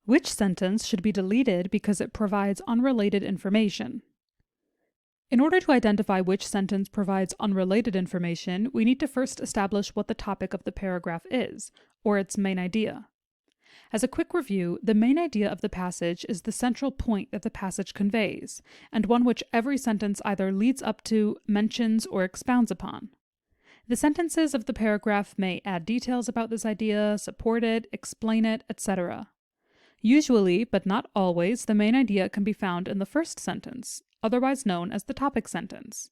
Which sentence should be deleted because it provides unrelated information? In order to identify which sentence provides unrelated information, we need to first establish what the topic of the paragraph is, or its main idea. As a quick review, the main idea of the passage is the central point that the passage conveys, and one which every sentence either leads up to, mentions, or expounds upon. The sentences of the paragraph may add details about this idea, support it, explain it, etc. Usually, but not always, the main idea can be found in the first sentence, otherwise known as the topic sentence.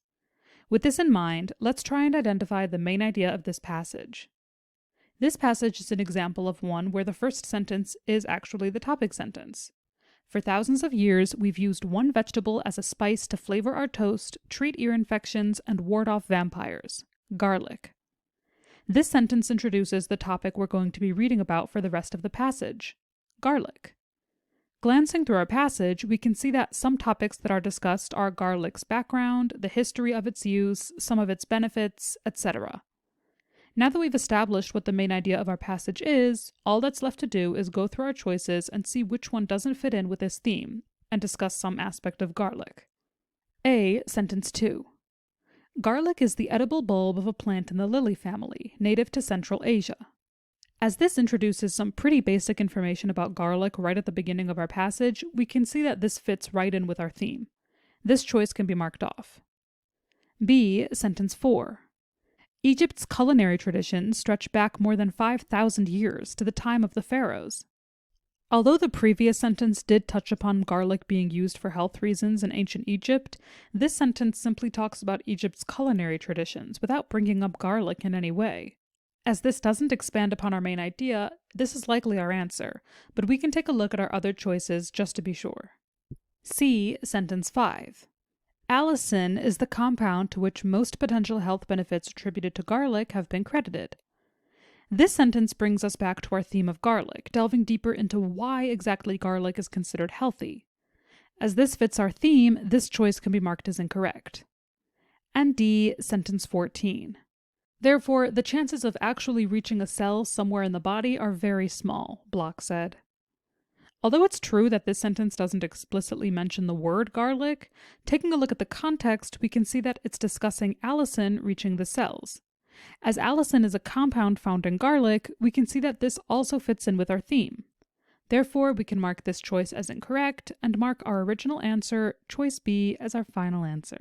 With this in mind, let's try and identify the main idea of this passage. This passage is an example of one where the first sentence is actually the topic sentence. For thousands of years, we've used one vegetable as a spice to flavor our toast, treat ear infections, and ward off vampires: garlic. This sentence introduces the topic we're going to be reading about for the rest of the passage: garlic. Glancing through our passage, we can see that some topics that are discussed are garlic's background, the history of its use, some of its benefits, etc. Now that we've established what the main idea of our passage is, all that's left to do is go through our choices and see which one doesn't fit in with this theme, and discuss some aspect of garlic. A. Sentence 2. Garlic is the edible bulb of a plant in the lily family, native to Central Asia. As this introduces some pretty basic information about garlic right at the beginning of our passage, we can see that this fits right in with our theme. This choice can be marked off. B. Sentence 4. Egypt's culinary traditions stretch back more than 5,000 years to the time of the pharaohs. Although the previous sentence did touch upon garlic being used for health reasons in ancient Egypt, this sentence simply talks about Egypt's culinary traditions without bringing up garlic in any way. As this doesn't expand upon our main idea, this is likely our answer, but we can take a look at our other choices just to be sure. C. Sentence 5. Allicin is the compound to which most potential health benefits attributed to garlic have been credited. This sentence brings us back to our theme of garlic, delving deeper into why exactly garlic is considered healthy. As this fits our theme, this choice can be marked as incorrect. And D. Sentence 14. Therefore, the chances of actually reaching a cell somewhere in the body are very small, Block said. Although it's true that this sentence doesn't explicitly mention the word garlic, taking a look at the context, we can see that it's discussing allicin reaching the cells. As allicin is a compound found in garlic, we can see that this also fits in with our theme. Therefore, we can mark this choice as incorrect and mark our original answer, choice B, as our final answer.